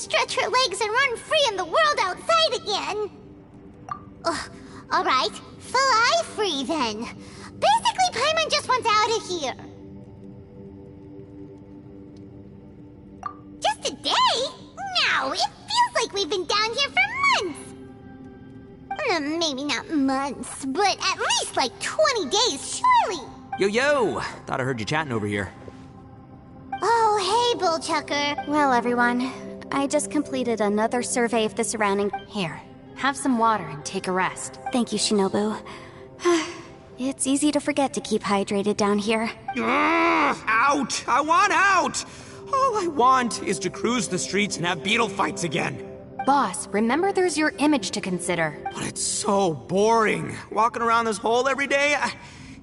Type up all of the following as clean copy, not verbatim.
stretch her legs and run free in the world outside again. Ugh, alright, fly free then. Basically, Paimon just wants out of here. Just a day? No, it feels like we've been down here for months. Maybe not months, but at least like 20 days, surely. Yo! Thought I heard you chatting over here. Oh, hey, Bullchucker. Well, everyone, I just completed another survey of the surrounding... Here, have some water and take a rest. Thank you, Shinobu. It's easy to forget to keep hydrated down here. Out! I want out! All I want is to cruise the streets and have beetle fights again. Boss, remember there's your image to consider. But it's so boring, walking around this hole every day.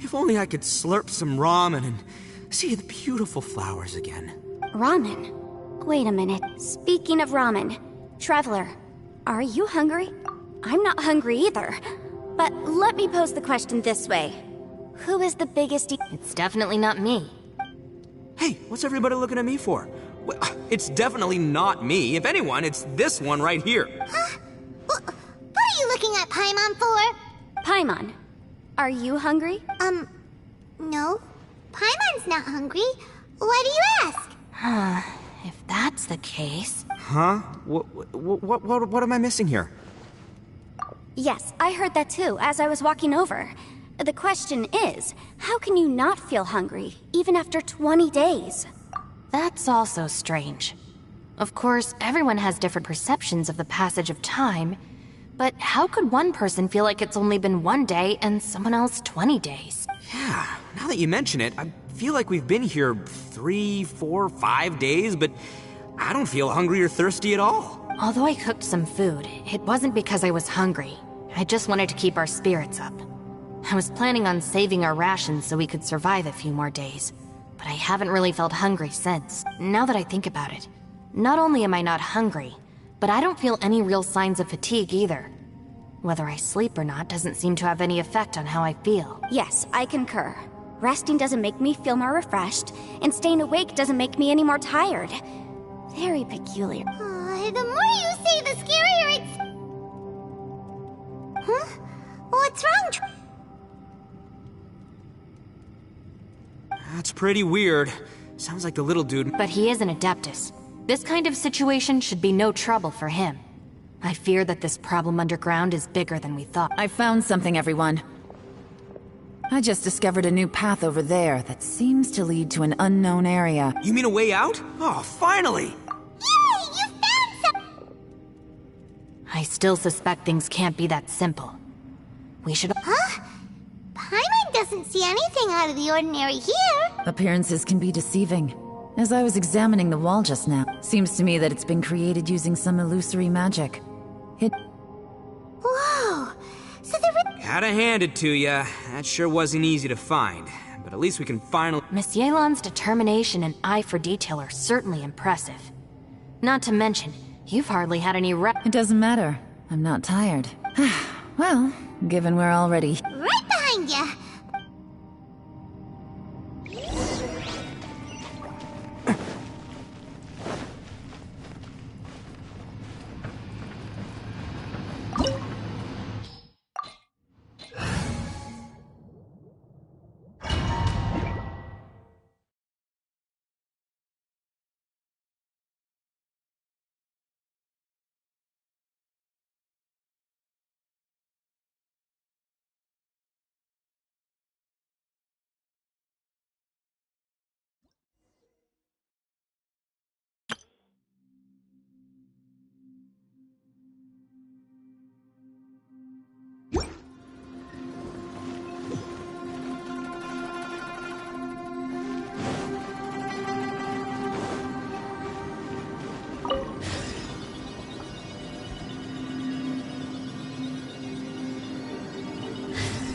If only I could slurp some ramen and see the beautiful flowers again. Ramen? Wait a minute. Speaking of ramen, Traveler, are you hungry? I'm not hungry either. But let me pose the question this way. Who is the biggest It's definitely not me. Hey, what's everybody looking at me for? Well, it's definitely not me. If anyone, it's this one right here. Huh? What are you looking at Paimon for? Paimon, are you hungry? No. Paimon's not hungry. Why do you ask? If that's the case... Huh? What am I missing here? Yes, I heard that too, as I was walking over. The question is, how can you not feel hungry, even after 20 days? That's also strange. Of course, everyone has different perceptions of the passage of time, but how could one person feel like it's only been 1 day and someone else 20 days? Yeah, now that you mention it, I feel like we've been here 3, 4, 5 days, but I don't feel hungry or thirsty at all. Although I cooked some food, it wasn't because I was hungry. I just wanted to keep our spirits up. I was planning on saving our rations so we could survive a few more days, but I haven't really felt hungry since. Now that I think about it, not only am I not hungry, but I don't feel any real signs of fatigue either. Whether I sleep or not doesn't seem to have any effect on how I feel. Yes, I concur. Resting doesn't make me feel more refreshed, and staying awake doesn't make me any more tired. Very peculiar. The more you say, the scarier it's... Huh? What's wrong? That's pretty weird. Sounds like the little dude... But he is an Adeptus. This kind of situation should be no trouble for him. I fear that this problem underground is bigger than we thought. I found something, everyone. I just discovered a new path over there that seems to lead to an unknown area. You mean a way out? Oh, finally! Yay! You found some... I still suspect things can't be that simple. We should... Huh? Paimon doesn't see anything out of the ordinary here. Appearances can be deceiving. As I was examining the wall just now, seems to me that it's been created using some illusory magic. Whoa! So the... Gotta hand it to ya. That sure wasn't easy to find. But at least we can finally... Miss Yelan's determination and eye for detail are certainly impressive. Not to mention, you've hardly had any It doesn't matter. I'm not tired. Well, given we're already... Right behind ya!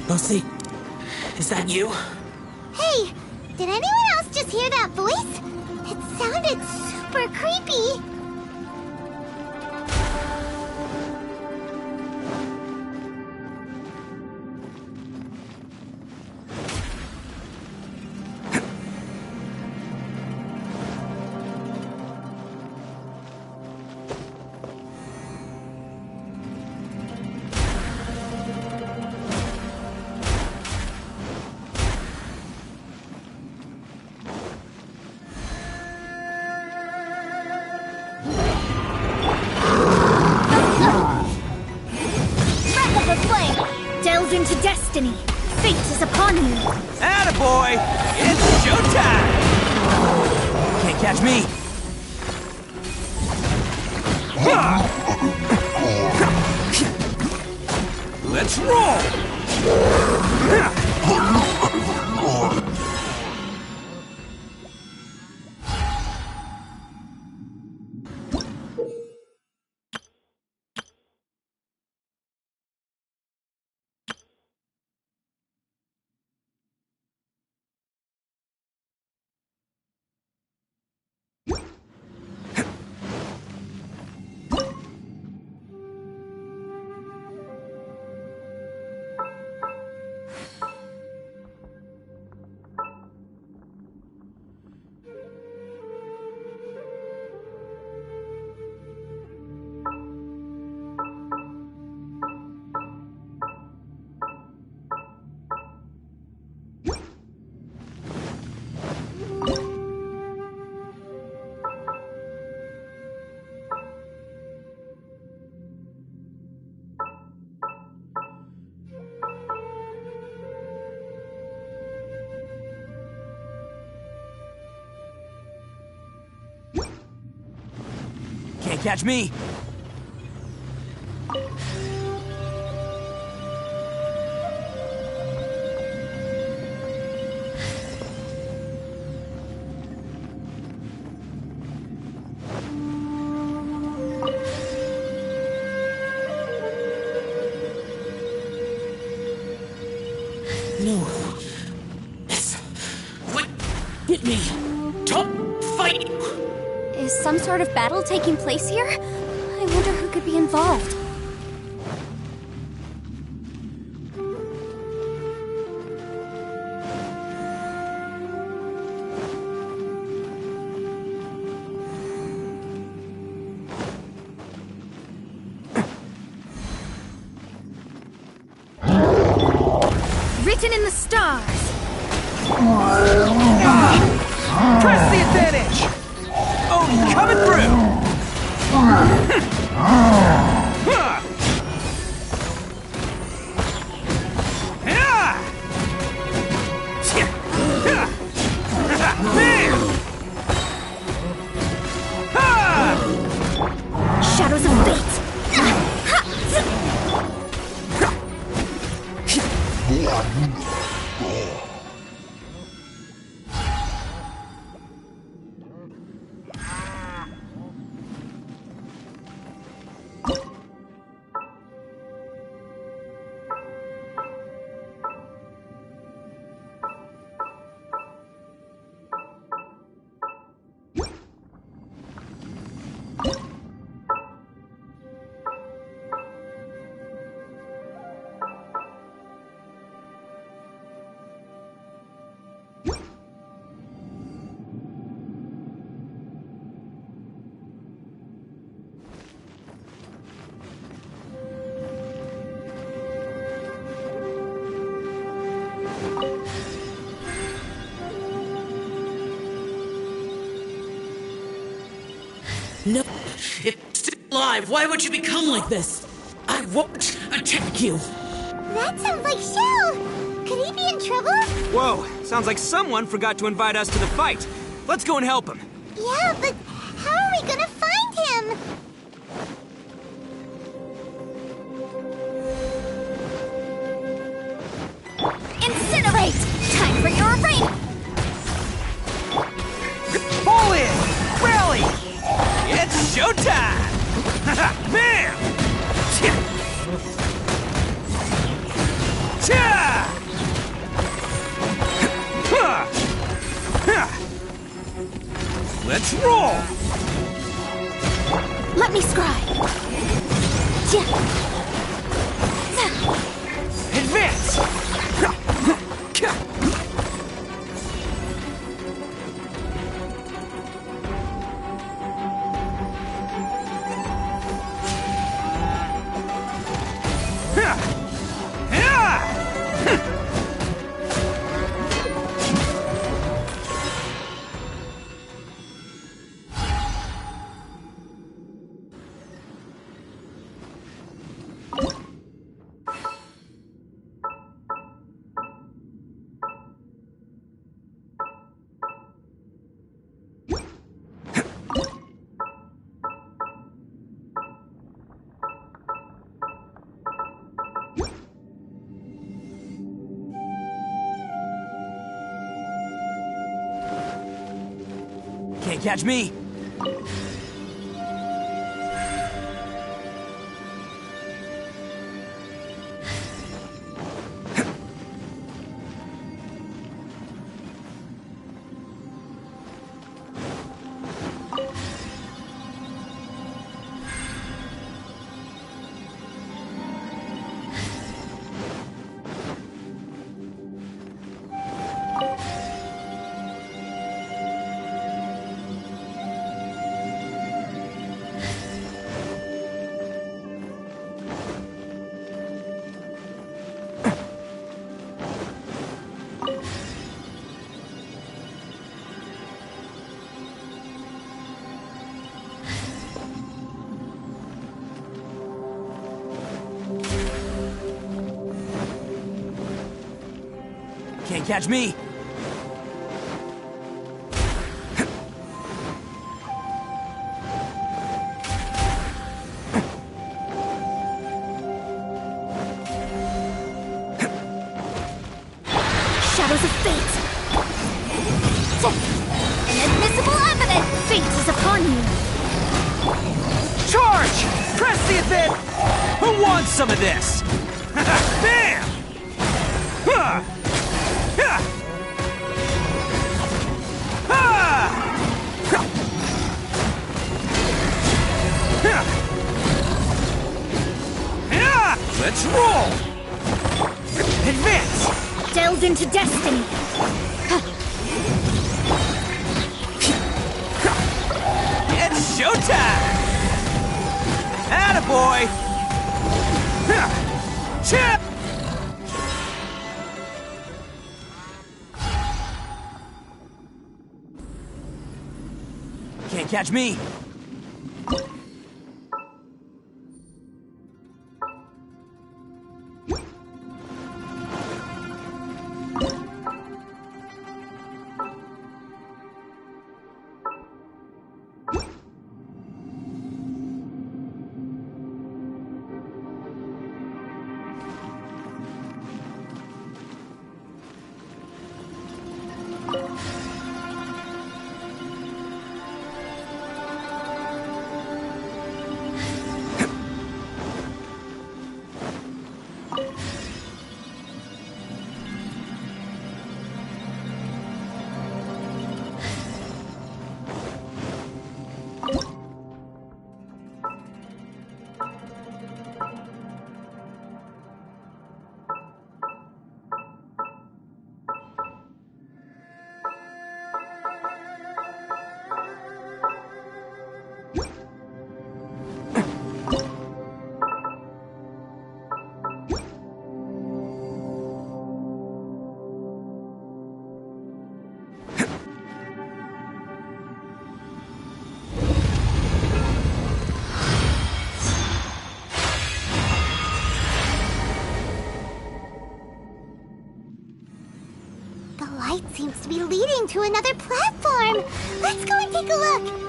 Lucy, is that you? Hey, did anyone else just hear that voice? It sounded super creepy. of the flame! Delve into destiny! Fate is upon you! Attaboy! It's showtime! Can't catch me! Let's roll! Can't catch me! No. It's... What? Hit me. Don't fight! Is some sort of battle taking place here? I wonder who could be involved. Written in the stars! Press the advantage! Oh, coming through! Shadows of fate! No. It's still alive. Why would you become like this? I won't attack you. That sounds like Shell! Could he be in trouble? Whoa, sounds like someone forgot to invite us to the fight. Let's go and help him. Yeah, but how are we gonna find him? Incinerate! Time for your rain! Pull in! Rally! It's showtime! Bam! Let's roll! Let me scry! Advance! Can't catch me! Can't catch me! Shadows of fate! Inadmissible evidence! Fate is upon you! Charge! Press the advance! Who wants some of this? Bam! Huh! Yeah! Ah! Yeah! Yeah! Let's roll! Advance! Delve into destiny! It's showtime! Attaboy! Chip! Can't catch me! The light seems to be leading to another platform. Let's go and take a look.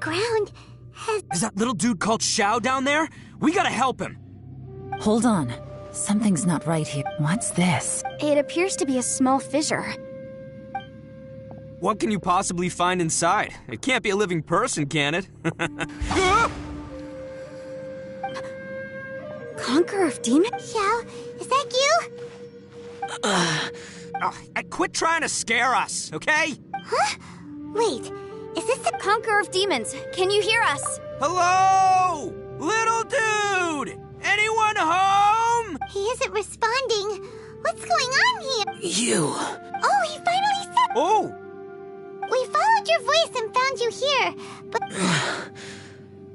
Ground has... Is that little dude called Xiao down there? We gotta help him! Hold on. Something's not right here. What's this? It appears to be a small fissure. What can you possibly find inside? It can't be a living person, can it? Conqueror of Demons? Xiao, is that you? Quit trying to scare us, okay? Huh? Wait, is this the... Conqueror of Demons, can you hear us? Hello? Little dude! Anyone home? He isn't responding. What's going on here? You. Oh, he finally said... Oh! We followed your voice and found you here, but...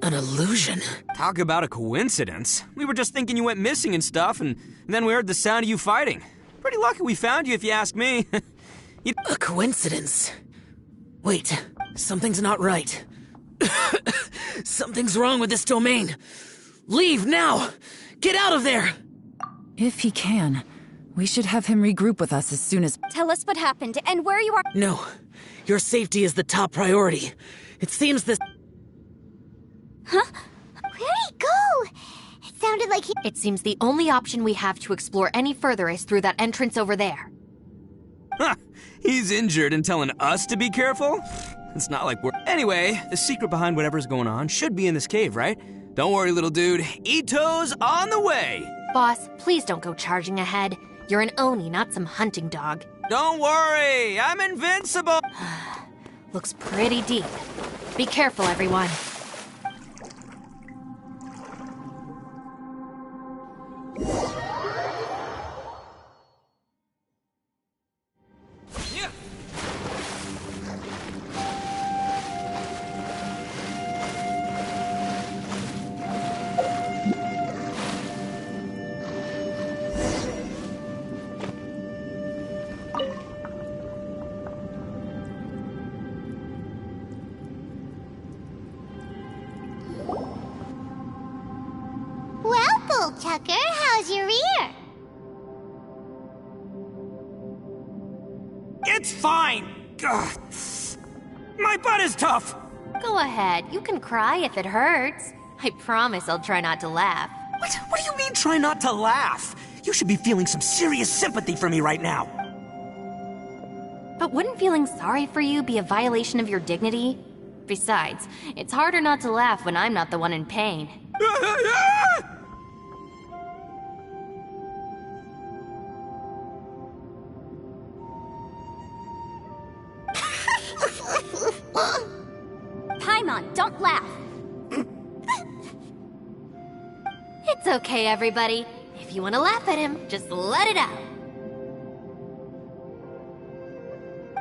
An illusion? Talk about a coincidence. We were just thinking you went missing and stuff, and then we heard the sound of you fighting. Pretty lucky we found you, if you ask me. A coincidence? Wait, something's not right. Something's wrong with this domain. Leave now! Get out of there! If he can, we should have him regroup with us as soon as... Tell us what happened and where you are. No, your safety is the top priority. It seems this... Where'd he go? It sounded like he... It seems the only option we have to explore any further is through that entrance over there. Huh, he's injured and telling us to be careful? It's not like we're... Anyway, the secret behind whatever's going on should be in this cave, right? Don't worry, little dude. Ito's on the way! Boss, please don't go charging ahead. You're an Oni, not some hunting dog. Don't worry, I'm invincible! Looks pretty deep. Be careful, everyone. Well, Bullchucker, how's your ear? It's fine! Ugh. My butt is tough! Go ahead, you can cry if it hurts. I promise I'll try not to laugh. What do you mean, try not to laugh? You should be feeling some serious sympathy for me right now. But wouldn't feeling sorry for you be a violation of your dignity? Besides, it's harder not to laugh when I'm not the one in pain. Paimon, don't laugh. It's okay, everybody. If you want to laugh at him, just let it out.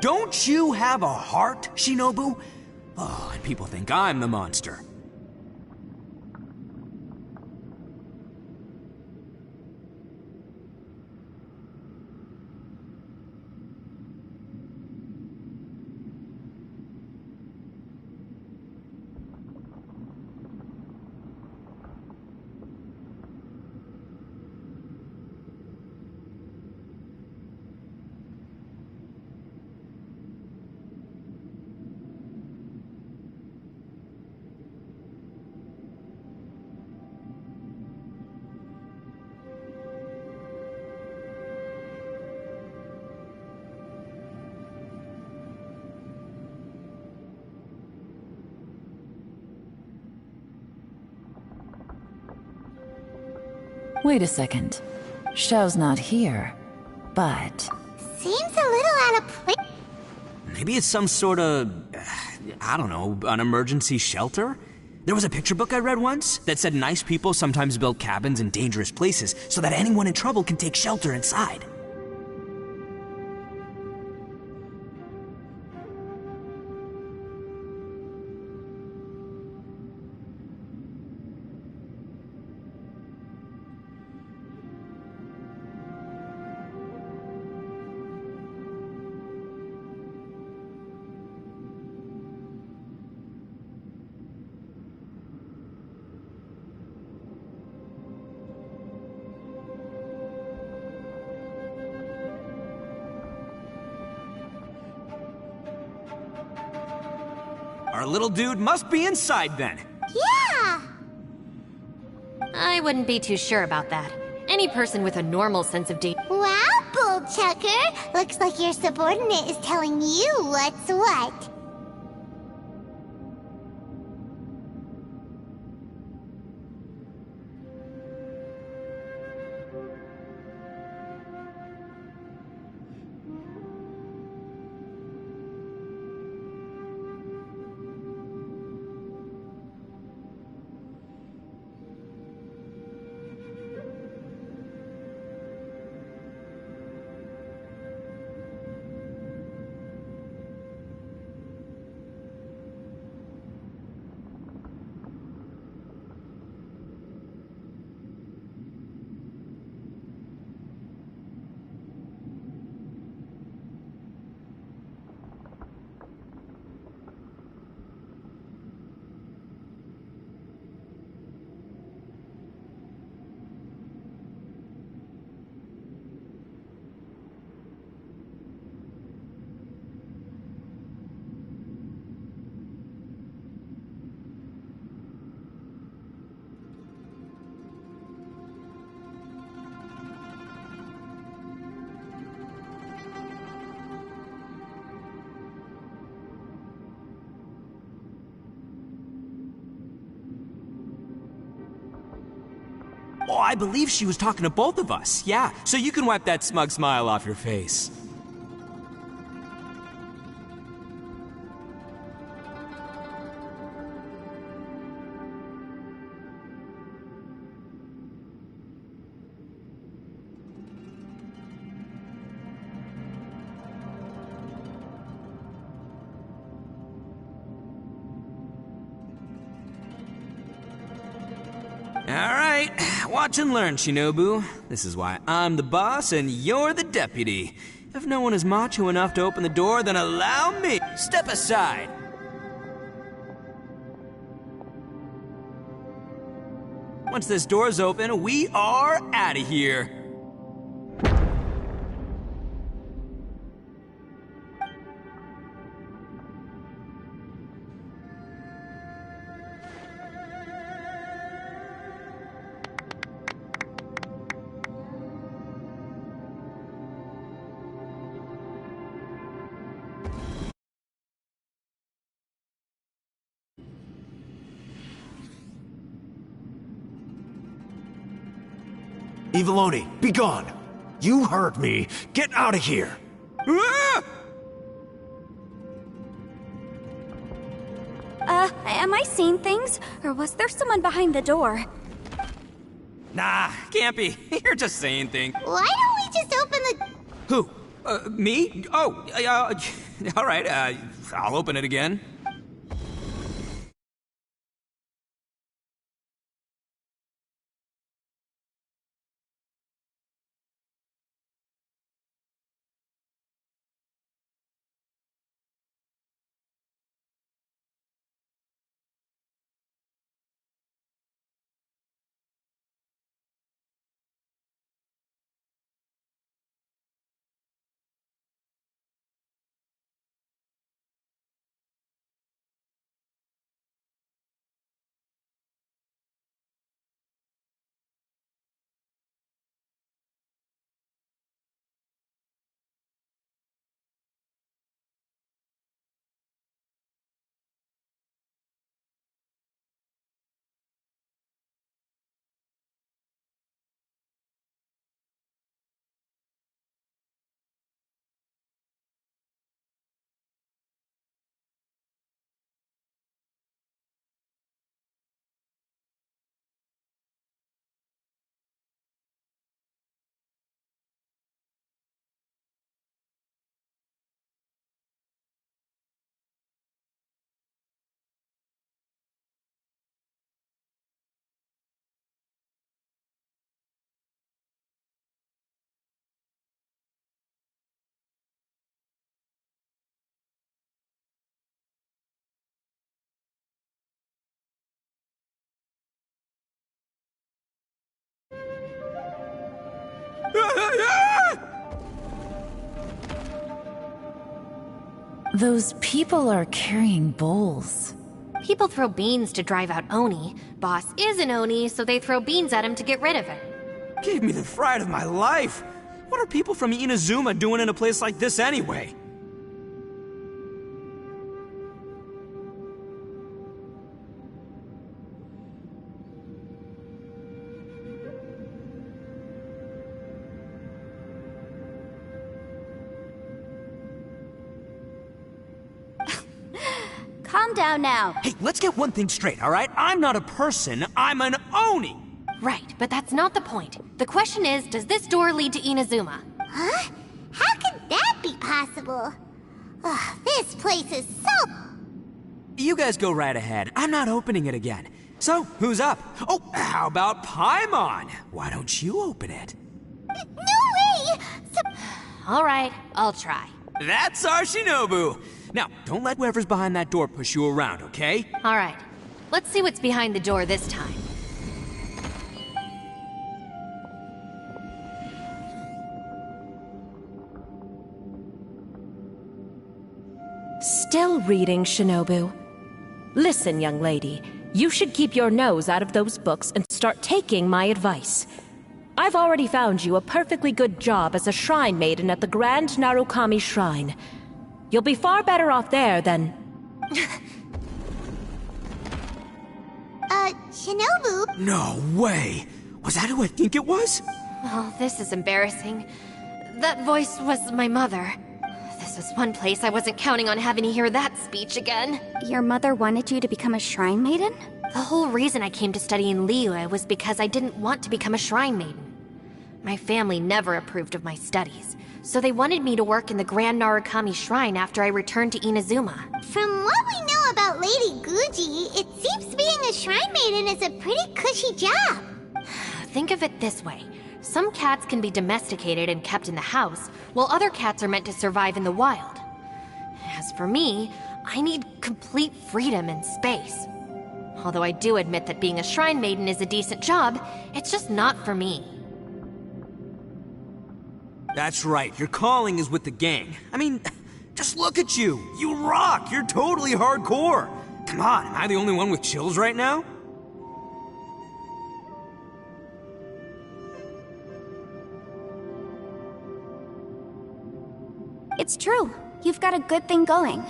Don't you have a heart, Shinobu? Oh, and people think I'm the monster. Wait a second. Xiao's not here, but... Seems a little out of place. Maybe it's some sort of, I don't know, an emergency shelter? There was a picture book I read once that said nice people sometimes build cabins in dangerous places so that anyone in trouble can take shelter inside. Our little dude must be inside then. Yeah! I wouldn't be too sure about that. Any person with a normal sense of danger. Wow, Bullchucker! Looks like your subordinate is telling you what's what. Oh, I believe she was talking to both of us, yeah. So you can wipe that smug smile off your face. Alright, watch and learn, Shinobu. This is why I'm the boss and you're the deputy. If no one is macho enough to open the door, then allow me. Step aside. Once this door's open, we are out of here. Eviloni, be gone! You heard me! Get out of here! Ah! Am I seeing things? Or was there someone behind the door? Nah, can't be. You're just saying things. Why don't we just open the... Who? Me? Oh, all right, I'll open it again. Those people are carrying bowls. People throw beans to drive out Oni. Boss is an Oni, so they throw beans at him to get rid of him. Gave me the fright of my life. What are people from Inazuma doing in a place like this anyway? Calm down now. Hey, let's get one thing straight, all right? I'm not a person, I'm an Oni! Right, but that's not the point. The question is, does this door lead to Inazuma? Huh? How could that be possible? Ugh, this place is so... You guys go right ahead. I'm not opening it again. So, who's up? Oh, how about Paimon? Why don't you open it? No way! All right, I'll try. That's our Shinobu! Now, don't let whoever's behind that door push you around, okay? All right, let's see what's behind the door this time. Still reading, Shinobu. Listen, young lady, you should keep your nose out of those books and start taking my advice. I've already found you a perfectly good job as a shrine maiden at the Grand Narukami Shrine. You'll be far better off there than... Shinobu? No way! Was that who I think it was? Oh, this is embarrassing. That voice was my mother. This was one place I wasn't counting on having to hear that speech again. Your mother wanted you to become a shrine maiden? The whole reason I came to study in Liyue was because I didn't want to become a shrine maiden. My family never approved of my studies, so they wanted me to work in the Grand Narukami Shrine after I returned to Inazuma. From what we know about Lady Guji, it seems being a shrine maiden is a pretty cushy job. Think of it this way. Some cats can be domesticated and kept in the house, while other cats are meant to survive in the wild. As for me, I need complete freedom and space. Although I do admit that being a shrine maiden is a decent job, it's just not for me. That's right, your calling is with the gang. I mean, just look at you. You rock, you're totally hardcore. Come on, am I the only one with chills right now? It's true. You've got a good thing going.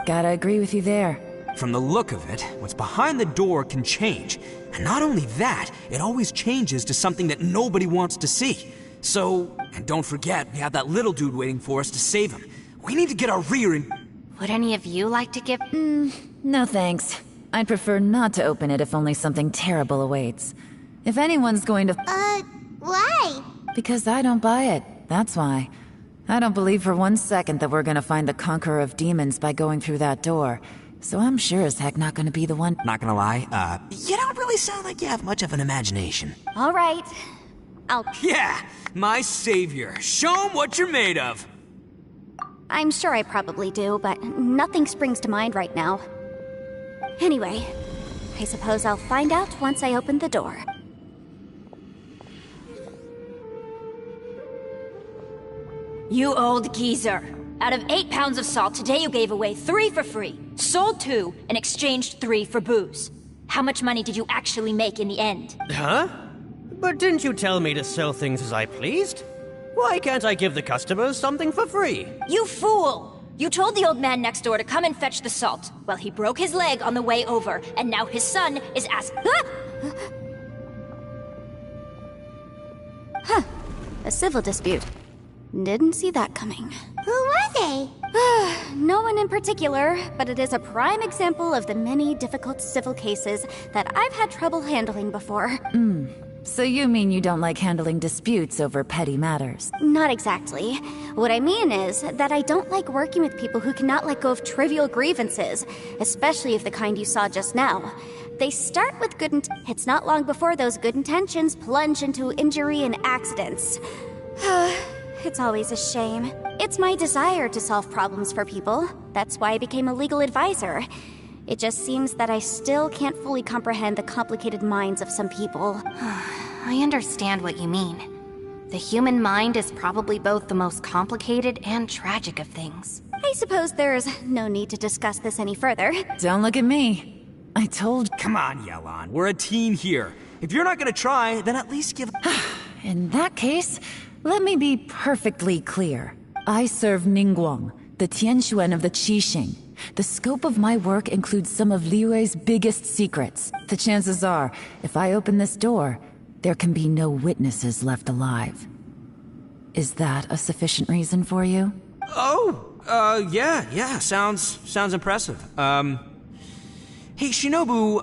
Gotta agree with you there. From the look of it, what's behind the door can change. And not only that, it always changes to something that nobody wants to see. So, and don't forget, we have that little dude waiting for us to save him. We need to get our rear in... Would any of you like to give... No thanks. I'd prefer not to open it if only something terrible awaits. If anyone's going to... Why? Because I don't buy it, that's why. I don't believe for 1 second that we're gonna find the Conqueror of Demons by going through that door. So I'm sure as heck not gonna be the one... Not gonna lie, you don't really sound like you have much of an imagination. All right. Yeah, my savior. Show him what you're made of. I'm sure I probably do, but nothing springs to mind right now. Anyway, I suppose I'll find out once I open the door. You old geezer. Out of 8 pounds of salt, today you gave away 3 for free, sold 2, and exchanged 3 for booze. How much money did you actually make in the end? Huh? But didn't you tell me to sell things as I pleased? Why can't I give the customers something for free? You fool! You told the old man next door to come and fetch the salt. Well, he broke his leg on the way over, and now his son is asking... Huh. A civil dispute. Didn't see that coming. Who were they? No one in particular, but it is a prime example of the many difficult civil cases that I've had trouble handling before. So you mean you don't like handling disputes over petty matters? Not exactly. What I mean is that I don't like working with people who cannot let go of trivial grievances, especially of the kind you saw just now. They start with good it's not long before those good intentions plunge into injury and accidents. It's always a shame. It's my desire to solve problems for people. That's why I became a legal advisor. It just seems that I still can't fully comprehend the complicated minds of some people. I understand what you mean. The human mind is probably both the most complicated and tragic of things. I suppose there's no need to discuss this any further. Don't look at me. I told... Come on, Yelan, we're a team here. If you're not gonna try, then at least give... In that case, let me be perfectly clear. I serve Ningguang, the Tianxuan of the Qixing. The scope of my work includes some of Liyue's biggest secrets. The chances are, if I open this door, there can be no witnesses left alive. Is that a sufficient reason for you? Yeah, sounds impressive. Hey, Shinobu,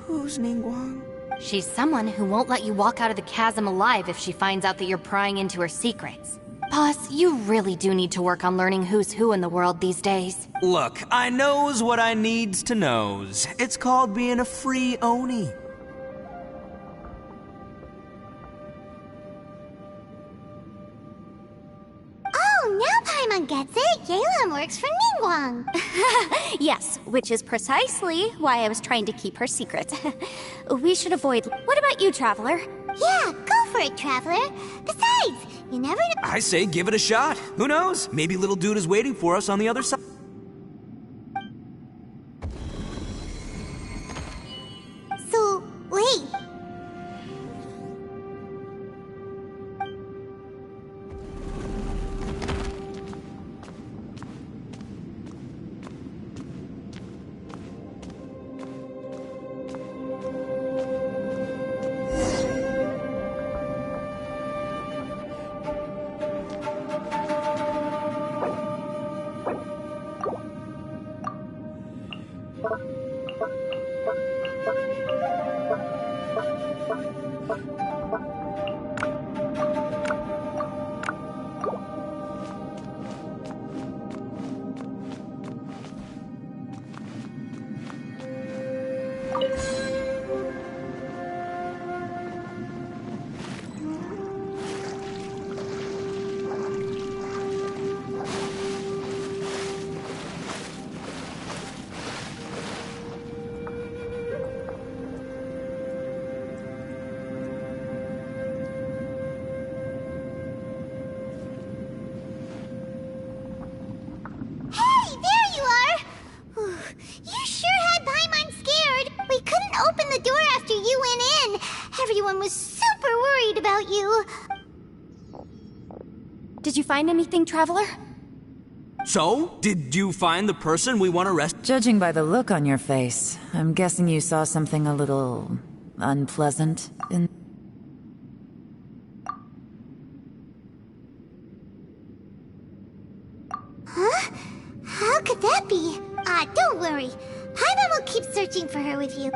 who's Ningguang? She's someone who won't let you walk out of the chasm alive if she finds out that you're prying into her secrets. Boss, you really do need to work on learning who's who in the world these days. Look, I knows what I needs to knows. It's called being a free Oni. Oh, now Paimon gets it. Yelan works for Ningguang. Yes, which is precisely why I was trying to keep her secret. We should avoid... What about you, Traveler? Yeah, go for it, Traveler. Besides, you never know... I say give it a shot. Who knows? Maybe little dude is waiting for us on the other side. So, wait. Everyone was super worried about you. Did you find anything, Traveler? So, did you find the person we want to arrest? Judging by the look on your face, I'm guessing you saw something a little unpleasant in... Huh? How could that be? Don't worry. Paimon will keep searching for her with you.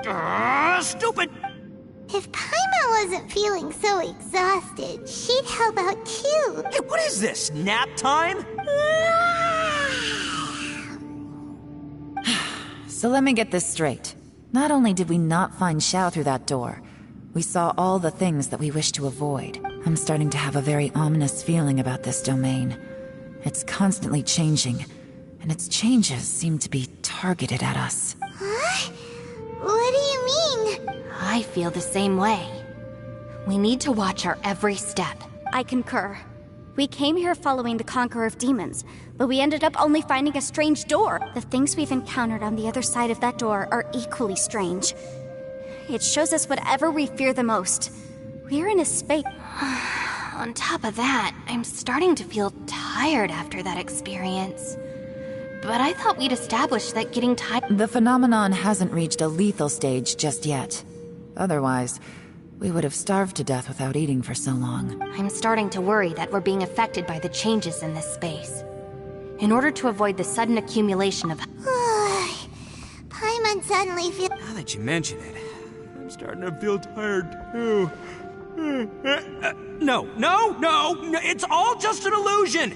Stupid! If Paimon wasn't feeling so exhausted, she'd help out too. Hey, what is this? Nap time? So let me get this straight. Not only did we not find Xiao through that door, we saw all the things that we wish to avoid. I'm starting to have a very ominous feeling about this domain. It's constantly changing, and its changes seem to be targeted at us. Huh? What do you mean? I feel the same way. We need to watch our every step. I concur. We came here following the Conqueror of Demons, but we ended up only finding a strange door. The things we've encountered on the other side of that door are equally strange. It shows us whatever we fear the most. We're in a space... On top of that, I'm starting to feel tired after that experience. But I thought we'd established that getting tired... The phenomenon hasn't reached a lethal stage just yet. Otherwise, we would have starved to death without eating for so long. I'm starting to worry that we're being affected by the changes in this space. In order to avoid the sudden accumulation of... Paimon suddenly feels... Now that you mention it, I'm starting to feel tired too. No, it's all just an illusion!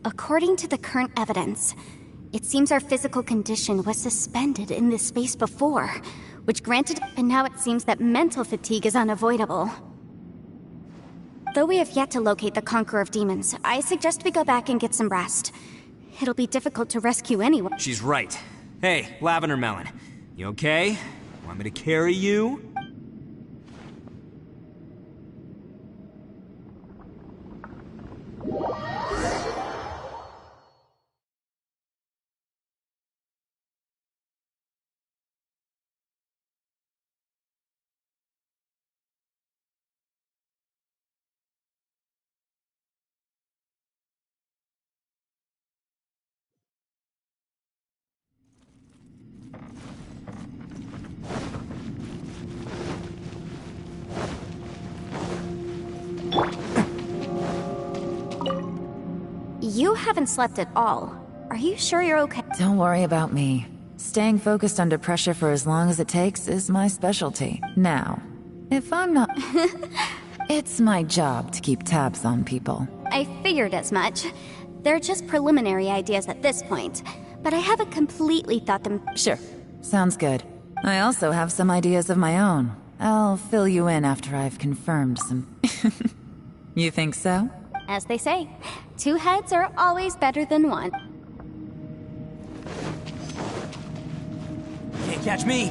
According to the current evidence, it seems our physical condition was suspended in this space before, which granted, and now it seems that mental fatigue is unavoidable. Though we have yet to locate the Conqueror of Demons, I suggest we go back and get some rest. It'll be difficult to rescue anyone. She's right. Hey, Lavender Melon, you okay? Want me to carry you? You haven't slept at all. Are you sure you're okay? Don't worry about me. Staying focused under pressure for as long as it takes is my specialty. Now, if I'm not... It's my job to keep tabs on people. I figured as much. They're just preliminary ideas at this point, but I haven't completely thought them... Sure. Sounds good. I also have some ideas of my own. I'll fill you in after I've confirmed some... You think so? As they say, 2 heads are always better than 1. Can't catch me!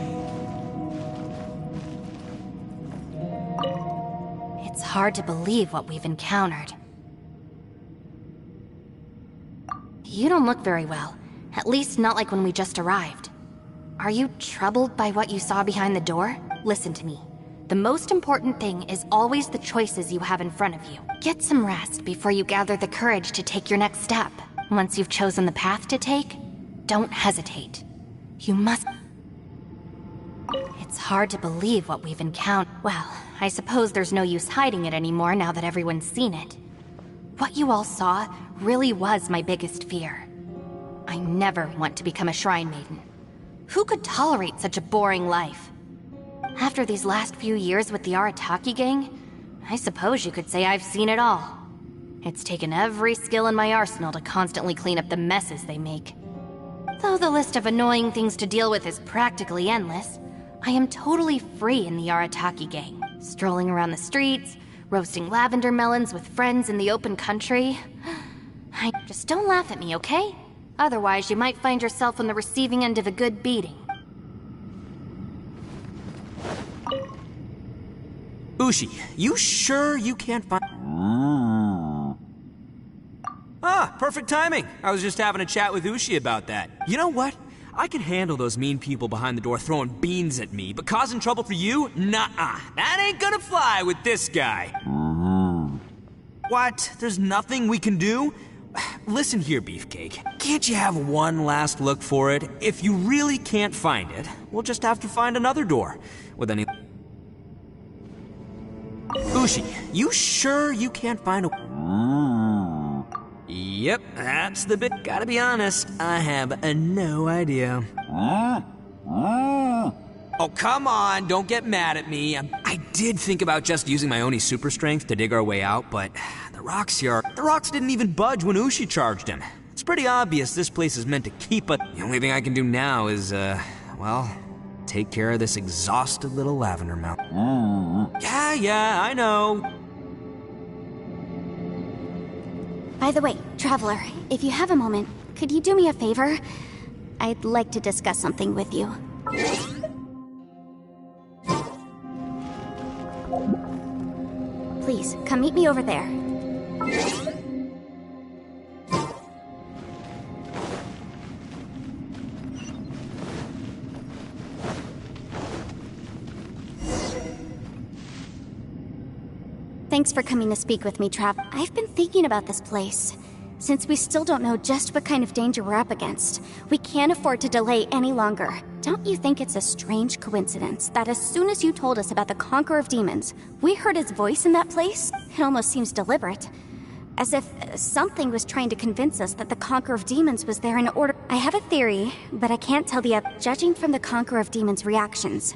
It's hard to believe what we've encountered. You don't look very well. At least not like when we just arrived. Are you troubled by what you saw behind the door? Listen to me. The most important thing is always the choices you have in front of you. Get some rest before you gather the courage to take your next step. Once you've chosen the path to take, don't hesitate. You must... It's hard to believe what we've encountered. Well, I suppose there's no use hiding it anymore now that everyone's seen it. What you all saw really was my biggest fear. I never want to become a shrine maiden. Who could tolerate such a boring life? After these last few years with the Arataki gang, I suppose you could say I've seen it all. It's taken every skill in my arsenal to constantly clean up the messes they make. Though the list of annoying things to deal with is practically endless, I am totally free in the Arataki gang. Strolling around the streets, roasting lavender melons with friends in the open country. Just don't laugh at me, okay? Otherwise, you might find yourself on the receiving end of a good beating. Ushi, you sure you can't find... Ah, perfect timing. I was just having a chat with Ushi about that. You know what? I can handle those mean people behind the door throwing beans at me, but causing trouble for you? Nuh-uh. That ain't gonna fly with this guy. What? There's nothing we can do? Listen here, Beefcake. Can't you have one last look for it? If you really can't find it, we'll just have to find another door. With any... Ushi, you sure you can't find a... Yep, that's the bit. Gotta be honest, I have no idea. Oh, come on, don't get mad at me. I did think about just using my Oni super strength to dig our way out, but the rocks didn't even budge when Ushi charged him. It's pretty obvious this place is meant to keep us. The only thing I can do now is, well, take care of this exhausted little lavender mountain. Yeah, I know. By the way, Traveler, if you have a moment, could you do me a favor? I'd like to discuss something with you. Please, come meet me over there. Thanks for coming to speak with me, Trav. I've been thinking about this place. Since we still don't know just what kind of danger we're up against, we can't afford to delay any longer. Don't you think it's a strange coincidence that as soon as you told us about the Conqueror of Demons, we heard his voice in that place? It almost seems deliberate. As if something was trying to convince us that the Conqueror of Demons was there in order... I have a theory, but I can't tell the... Judging from the Conqueror of Demons' reactions,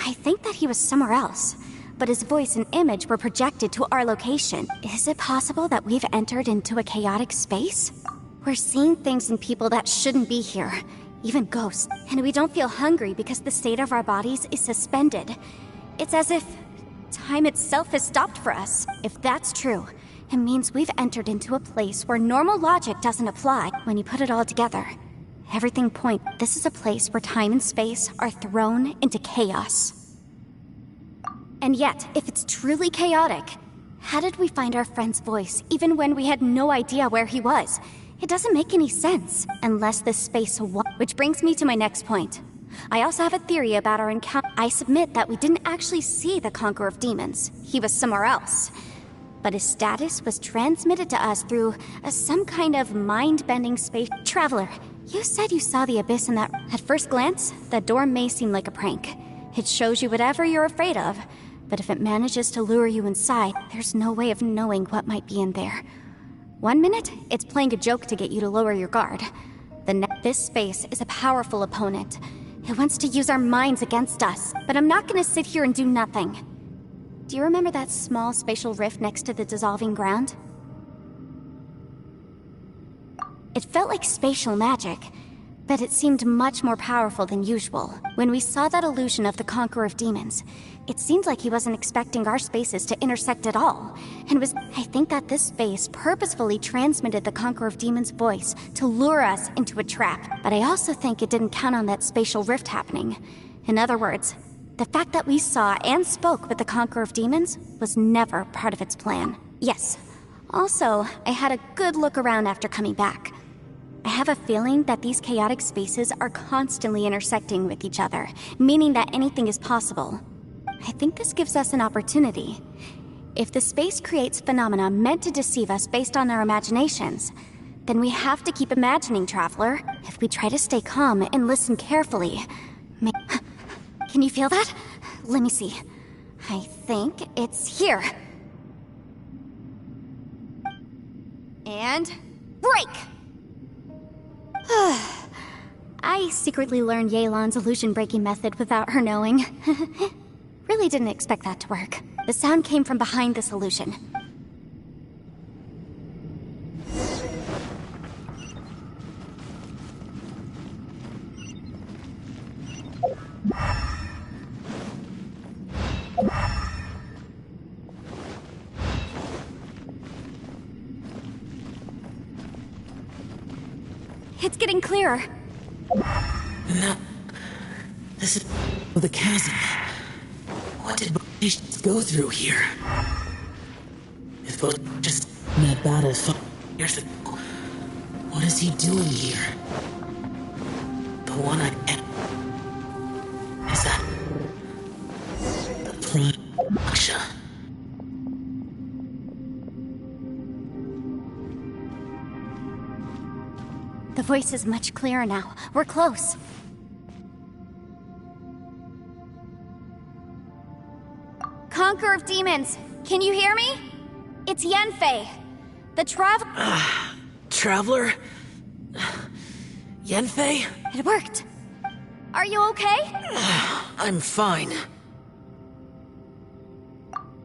I think that he was somewhere else. But his voice and image were projected to our location. Is it possible that we've entered into a chaotic space? We're seeing things in people that shouldn't be here, even ghosts, and we don't feel hungry because the state of our bodies is suspended. It's as if time itself has stopped for us. If that's true, it means we've entered into a place where normal logic doesn't apply. When you put it all together, everything points. This is a place where time and space are thrown into chaos. And yet, if it's truly chaotic, how did we find our friend's voice even when we had no idea where he was? It doesn't make any sense, unless this space... Which brings me to my next point. I also have a theory about our encounter. I submit that we didn't actually see the Conqueror of Demons. He was somewhere else. But his status was transmitted to us through some kind of mind-bending space... Traveler, you said you saw the abyss in that... At first glance, that door may seem like a prank. It shows you whatever you're afraid of. But if it manages to lure you inside, there's no way of knowing what might be in there. 1 minute, it's playing a joke to get you to lower your guard. This space is a powerful opponent. It wants to use our minds against us, but I'm not gonna sit here and do nothing. Do you remember that small spatial rift next to the dissolving ground? It felt like spatial magic, but it seemed much more powerful than usual. When we saw that illusion of the Conqueror of Demons, it seemed like he wasn't expecting our spaces to intersect at all, and I think that this space purposefully transmitted the Conqueror of Demons' voice to lure us into a trap. But I also think it didn't count on that spatial rift happening. In other words, the fact that we saw and spoke with the Conqueror of Demons was never part of its plan. Yes. Also, I had a good look around after coming back. I have a feeling that these chaotic spaces are constantly intersecting with each other, meaning that anything is possible. I think this gives us an opportunity. If the space creates phenomena meant to deceive us based on our imaginations, then we have to keep imagining, Traveler. If we try to stay calm and listen carefully... Can you feel that? Let me see. I think it's here. And... break! I secretly learned Yelan's illusion-breaking method without her knowing. Really didn't expect that to work. The sound came from behind this illusion. It's getting clearer. No. This is the chasm. What did Bautish go through here? If Bautish just in a battle 5 years ago, what is he doing here? The one I met. Is that the Prime Aksha? The voice is much clearer now. We're close. Conqueror of Demons, can you hear me? It's Yanfei. The Traveler? Yanfei? It worked. Are you okay? I'm fine.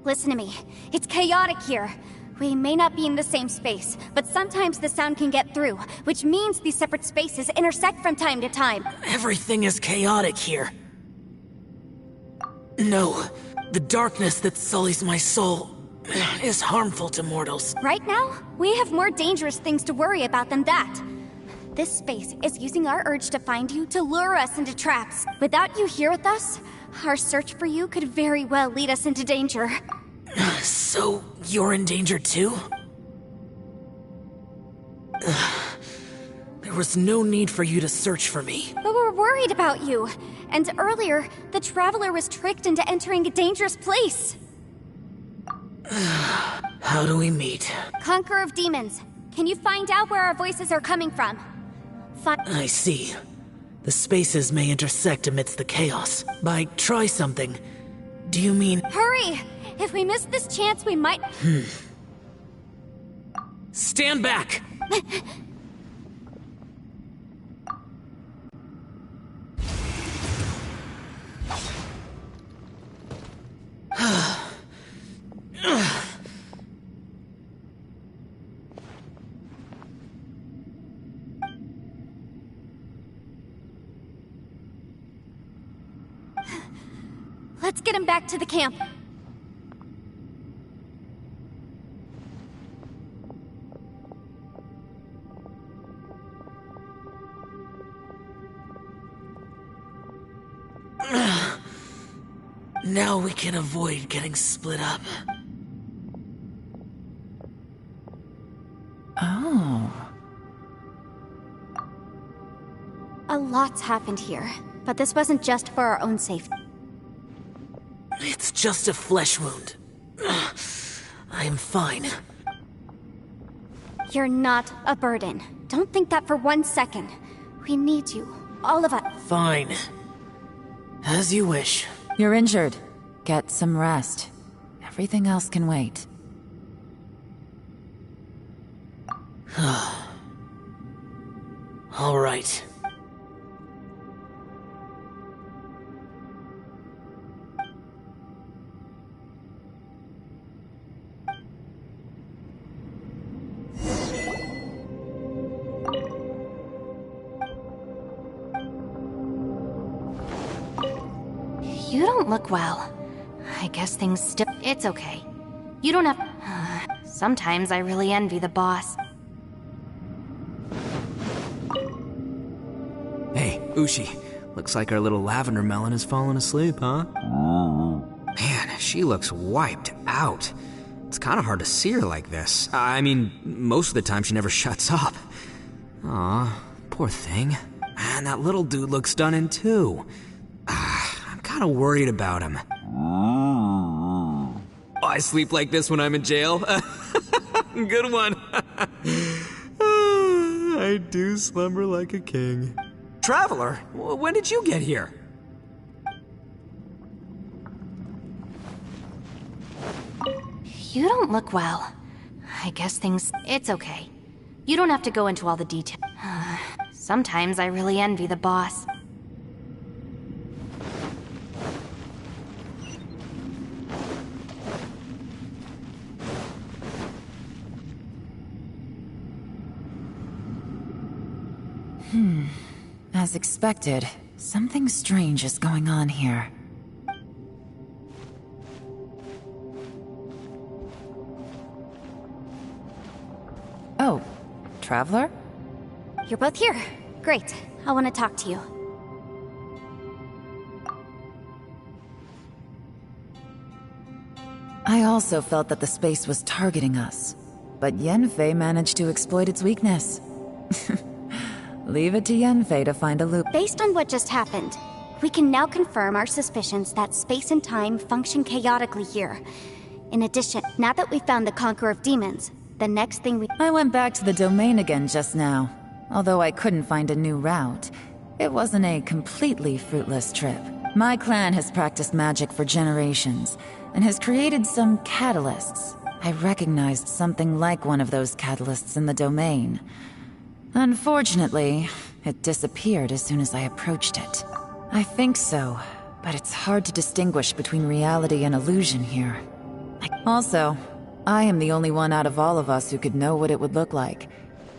Listen to me. It's chaotic here. We may not be in the same space, but sometimes the sound can get through, which means these separate spaces intersect from time to time. Everything is chaotic here. No, the darkness that sullies my soul is harmful to mortals. Right now, we have more dangerous things to worry about than that. This space is using our urge to find you to lure us into traps. Without you here with us, our search for you could very well lead us into danger. So, you're in danger too? There was no need for you to search for me. But we're worried about you. And earlier, the Traveler was tricked into entering a dangerous place. How do we meet? Conqueror of Demons, can you find out where our voices are coming from? I see. The spaces may intersect amidst the chaos. By try something, do you mean... Hurry! If we miss this chance, we might... Stand back! Let's get him back to the camp. Now we can avoid getting split up. Oh. A lot's happened here, but this wasn't just for our own safety. It's just a flesh wound. I am fine. You're not a burden. Don't think that for 1 second. We need you. All of us. Fine. As you wish. You're injured. Get some rest. Everything else can wait. All right. You don't look well. I guess things still... It's okay. You don't have... Sometimes I really envy the boss. Hey, Ushi. Looks like our little lavender melon has fallen asleep, huh? Man, she looks wiped out. It's kind of hard to see her like this. I mean, most of the time she never shuts up. Aw, poor thing. Man, that little dude looks stunning too. I'm kind of worried about him. Oh, I sleep like this when I'm in jail? Good one. I do slumber like a king. Traveler, when did you get here? You don't look well. I guess things... It's okay. You don't have to go into all the details. Sometimes I really envy the boss. As expected, something strange is going on here. Oh, Traveler? You're both here. Great. I want to talk to you. I also felt that the space was targeting us, but Yanfei managed to exploit its weakness. Leave it to Yanfei to find a loop. Based on what just happened, we can now confirm our suspicions that space and time function chaotically here. In addition, now that we've found the Conqueror of Demons, the next thing we— I went back to the domain again just now. Although I couldn't find a new route, it wasn't a completely fruitless trip. My clan has practiced magic for generations, and has created some catalysts. I recognized something like one of those catalysts in the domain. Unfortunately, it disappeared as soon as I approached it. I think so, but it's hard to distinguish between reality and illusion here. Also, I am the only one out of all of us who could know what it would look like.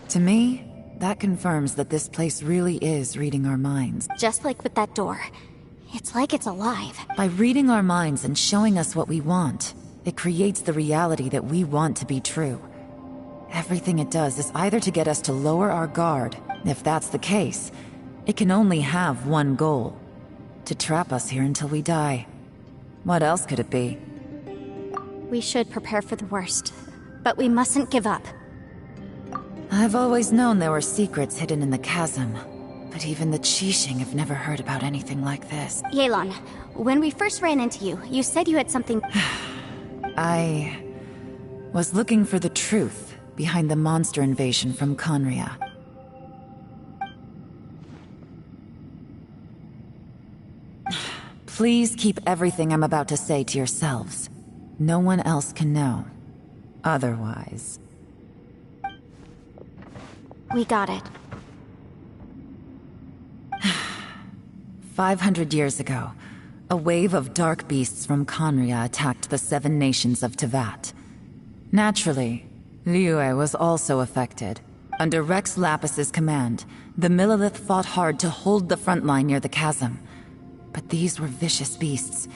To me, that confirms that this place really is reading our minds. Just like with that door. It's like it's alive. By reading our minds and showing us what we want, it creates the reality that we want to be true. Everything it does is either to get us to lower our guard. If that's the case, it can only have one goal: to trap us here until we die. What else could it be? We should prepare for the worst, but we mustn't give up. I've always known there were secrets hidden in the chasm, but even the Qixing have never heard about anything like this. Yelan, when we first ran into you, you said you had something— I was looking for the truth behind the monster invasion from Conria. Please keep everything I'm about to say to yourselves. No one else can know. Otherwise... We got it. 500 years ago, a wave of dark beasts from Conria attacked the 7 nations of Teyvat. Naturally, Liyue was also affected. Under Rex Lapis's command, the Millelith fought hard to hold the front line near the chasm. But these were vicious beasts,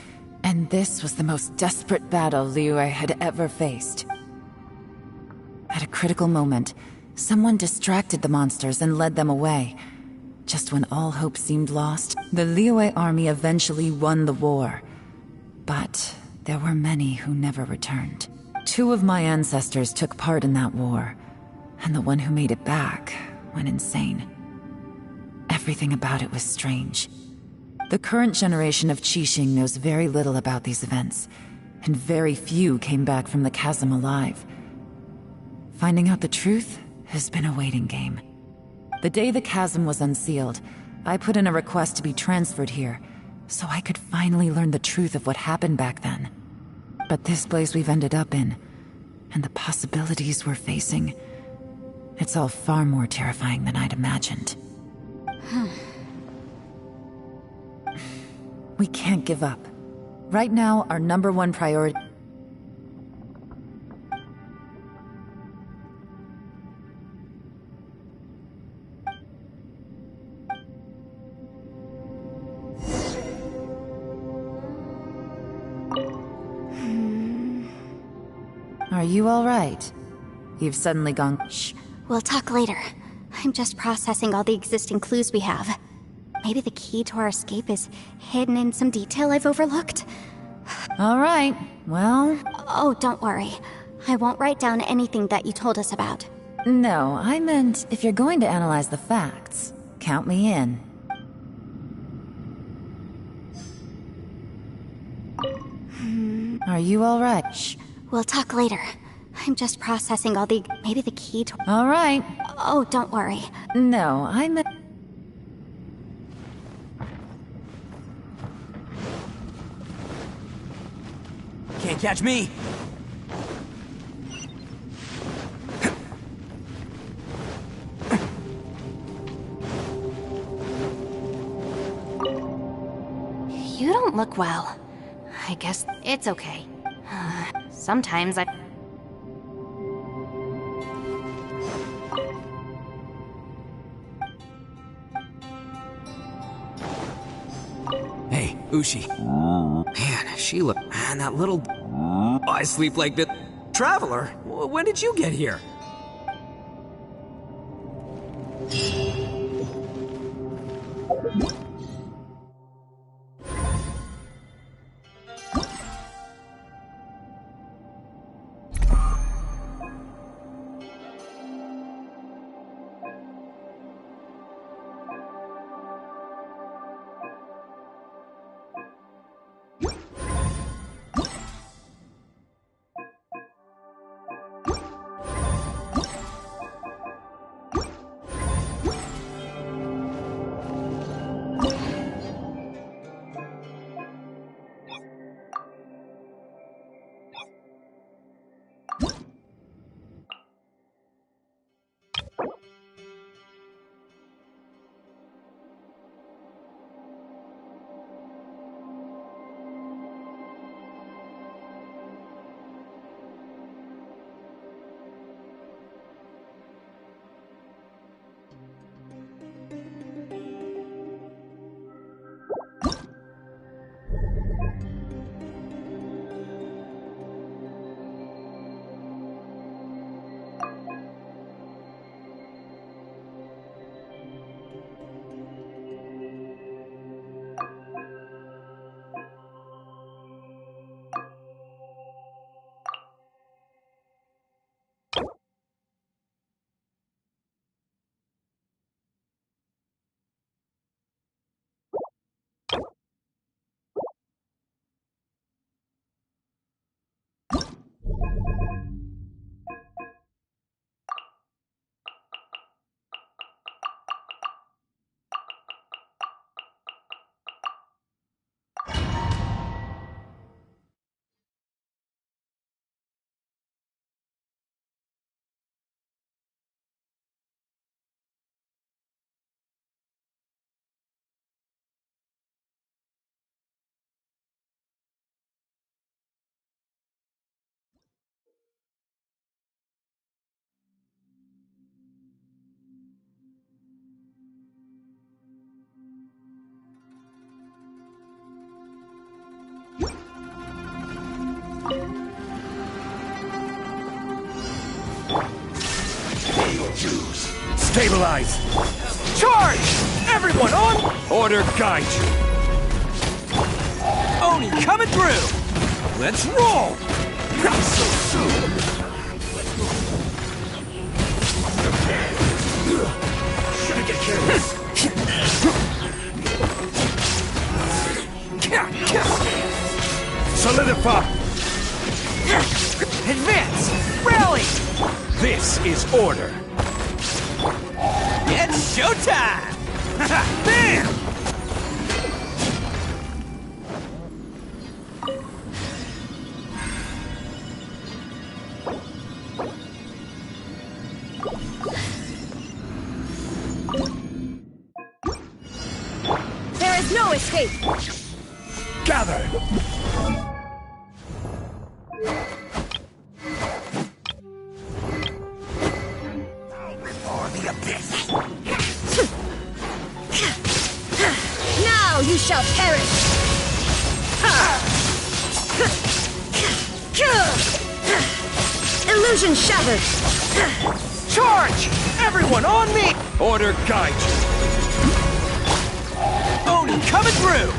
and this was the most desperate battle Liyue had ever faced. At a critical moment, someone distracted the monsters and led them away. Just when all hope seemed lost, the Liyue army eventually won the war. But there were many who never returned. 2 of my ancestors took part in that war, and the one who made it back went insane. Everything about it was strange. The current generation of Qixing knows very little about these events, and very few came back from the chasm alive. Finding out the truth has been a waiting game. The day the chasm was unsealed, I put in a request to be transferred here, so I could finally learn the truth of what happened back then. But this place we've ended up in, and the possibilities we're facing, it's all far more terrifying than I'd imagined. We can't give up. Right now, our #1 priority— Are you all right? You've suddenly gone— Shh, we'll talk later. I'm just processing all the existing clues we have. Maybe the key to our escape is hidden in some detail I've overlooked. All right, well— Oh, don't worry. I won't write down anything that you told us about. No, I meant if you're going to analyze the facts, count me in. Are you all right? Shh, we'll talk later. I'm just processing all the— Maybe the key to— All right. Oh, don't worry. No, I meant— Can't catch me! You don't look well. I guess it's okay. Sometimes I... Hey, Ushi. Man, she look... Man, that little... I sleep like the... Traveler? When did you get here? Stabilize! Charge! Everyone on! Order guide you! Oni coming through! Let's roll! Not so soon! Shouldn't get careless! Solidify! Advance! Rally! This is order! It's showtime! Bam! There is no escape! Gather! Now you shall perish! Illusion shattered! Charge! Everyone on me! Order guide you! Oni coming through!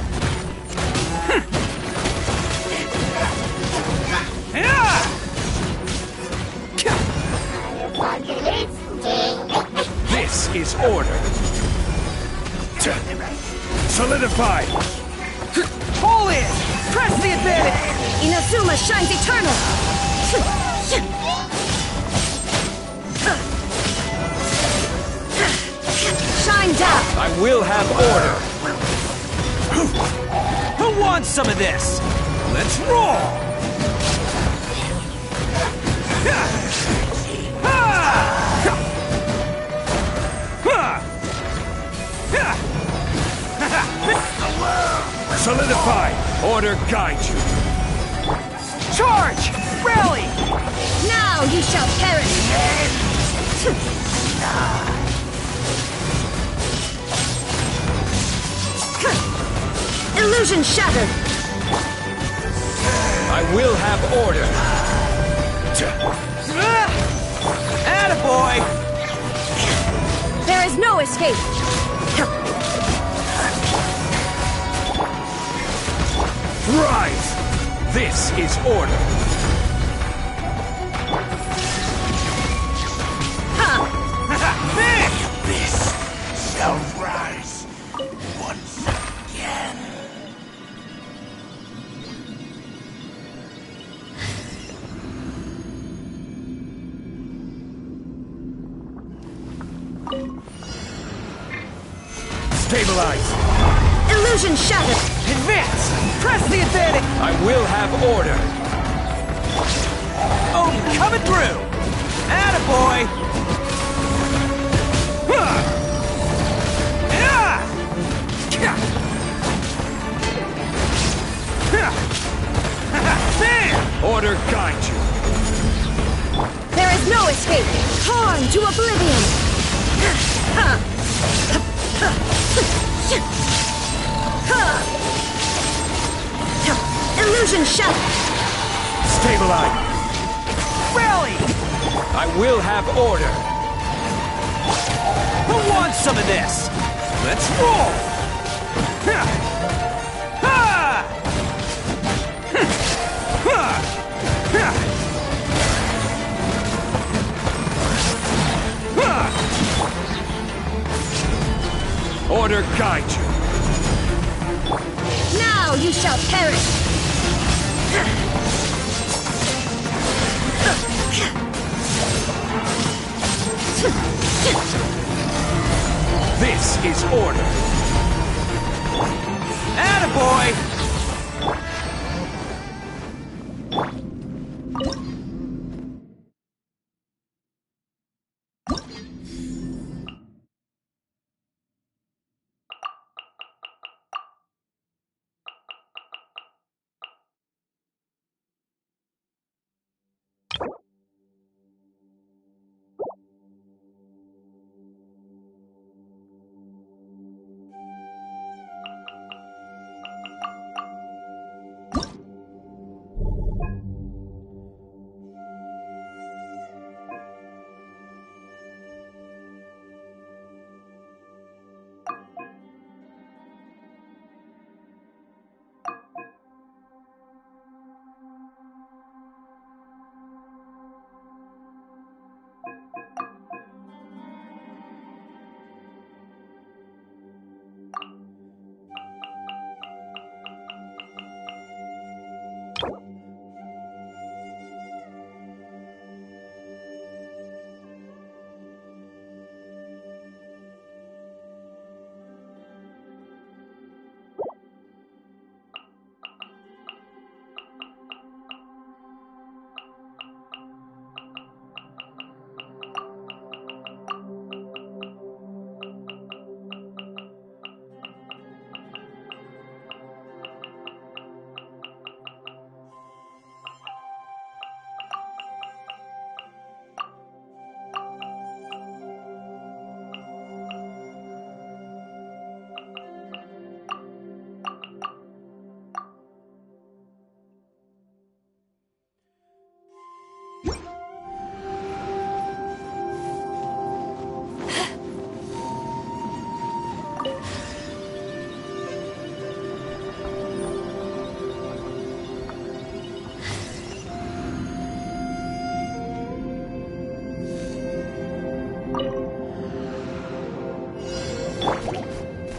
This is order! Solidify! Pull in! Press the advantage! Inazuma shines eternal! Shine down! I will have order! Who wants some of this? Let's roll! Solidify! Order guide you! Charge! Rally! Now you shall perish! Illusion shattered! I will have order! Attaboy! There is no escape! Rise! This is order! This shall rise once again. Stabilize! Illusion shattered! Advance! Press the advantage! I will have order! Odin coming through! Attaboy! Order guide you! There is no escape! Torn to oblivion! Illusion shattered! Stabilize! Rally! I will have order! Who wants some of this? Let's roll! Order guide you! Now you shall perish! This is order! Attaboy!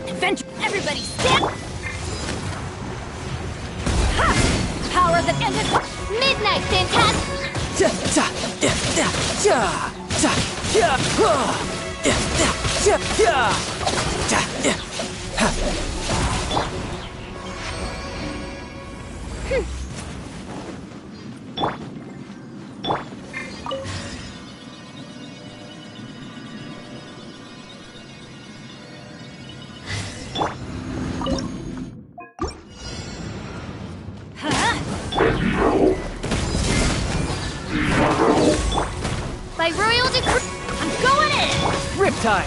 Adventure! Everybody stand! Ha! Power that ended... Midnight, time.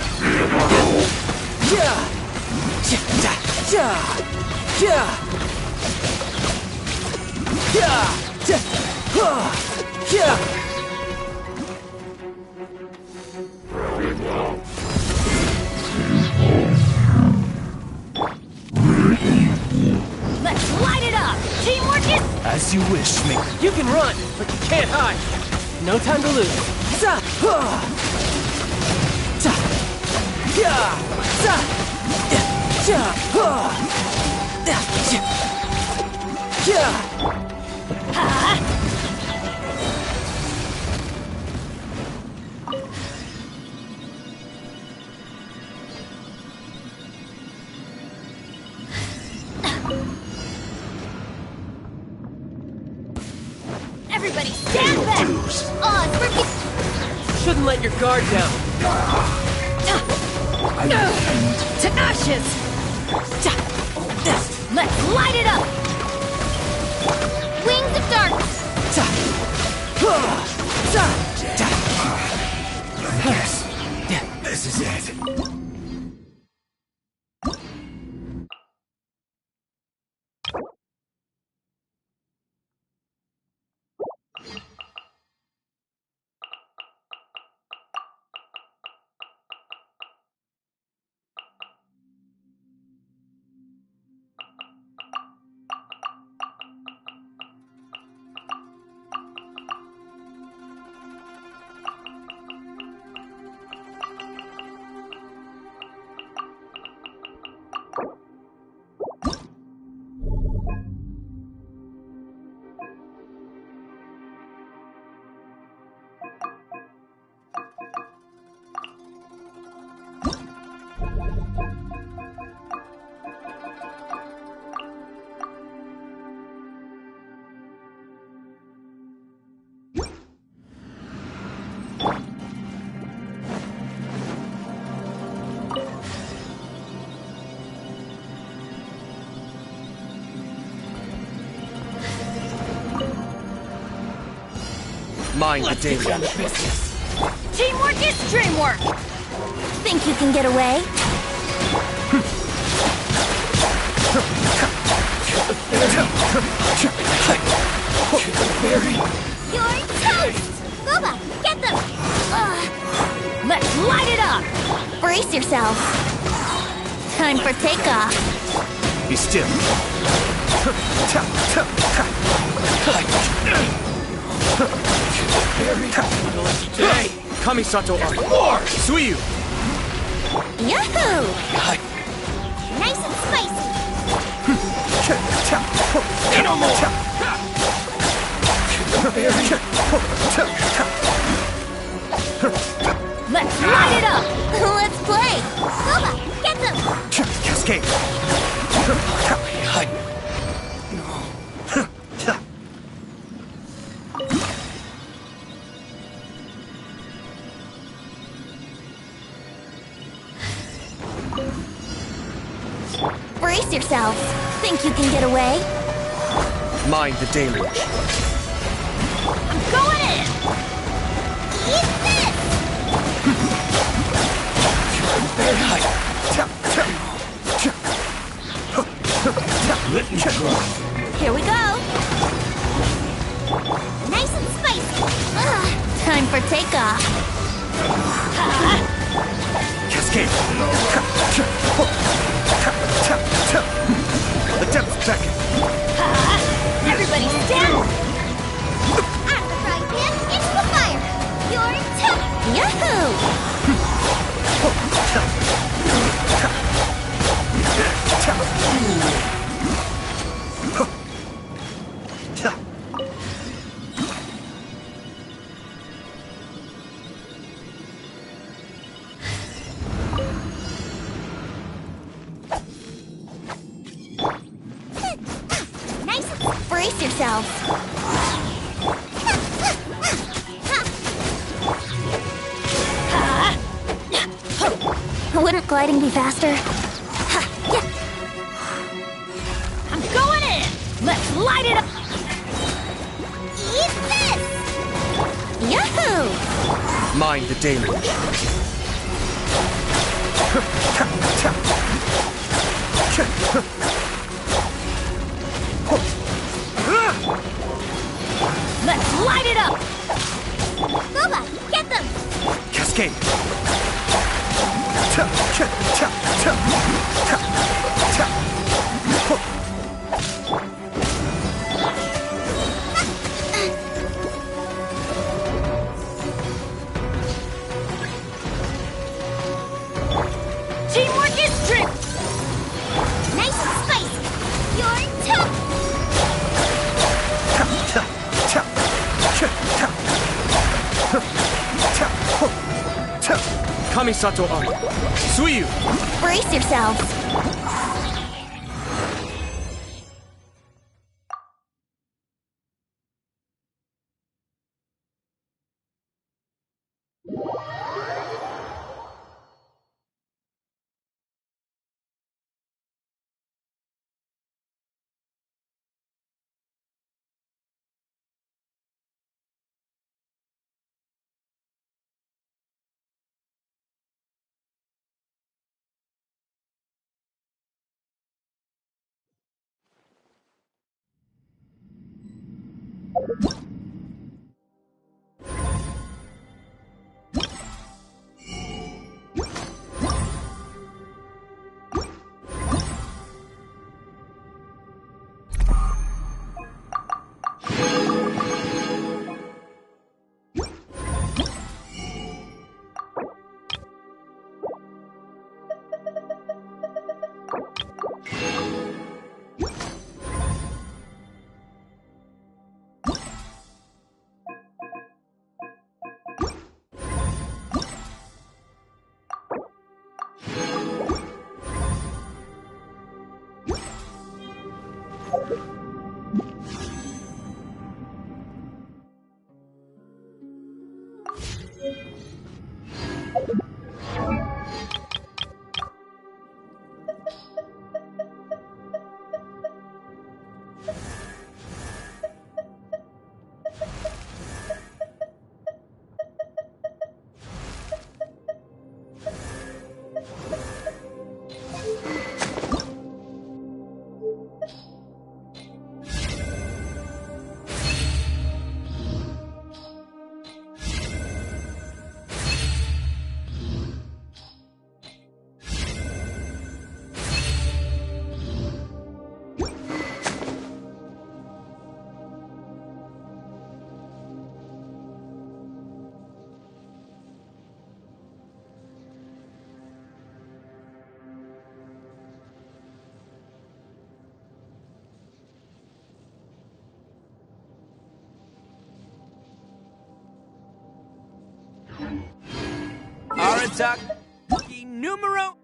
Let's light it up! Teamwork is... As you wish, Mink. You can run, but you can't hide. No time to lose. Everybody stand back! Shouldn't let your guard down. To ashes! Let's light it up! Wings of darkness! Yes. This is it. Mind the daily. Teamwork is dreamwork! Think you can get away? You're toast! Boba, get them! Let's light it up! Brace yourself. Time for takeoff. Be still. Hey! Kamisato Art! More! Suiyu! Yahoo! Nice and spicy. No more! Let's light it up! Let's play. Boba, get them! Cascade! Brace yourselves. Think you can get away? Mind the deluge. I'm going in! Eat this! Here we go. Nice and spicy. Time for takeoff. Cascade! The depths beckon! Everybody stand! Out of the frying pan, into the fire! You're toast! Yahoo! Nice. Brace yourselves. Wouldn't gliding be faster? I'm going in! Let's light it up! Eat this! Yahoo! Mind the deluge. Let's light it up! Boba, get them! Cascade! Teamwork is strength! Nice and spicy! You're tough! Kamisato on. Suiyu! Brace yourselves! Arataki numero...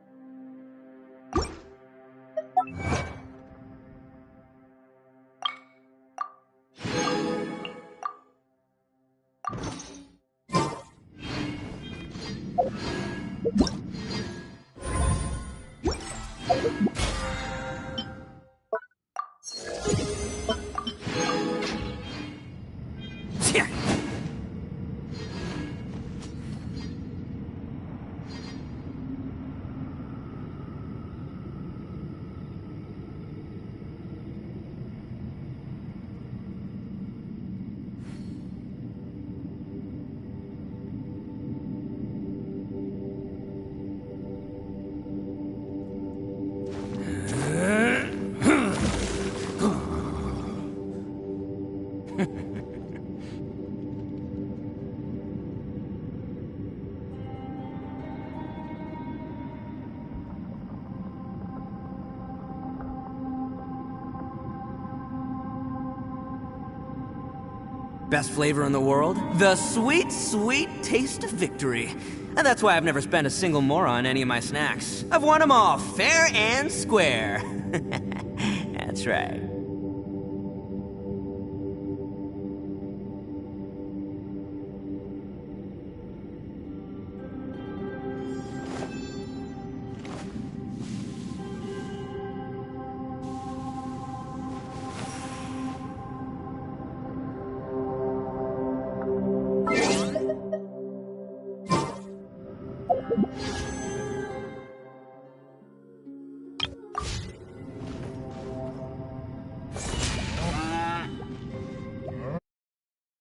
Best flavor in the world? The sweet, sweet taste of victory. And that's why I've never spent a single more on any of my snacks. I've won them all, fair and square. That's right.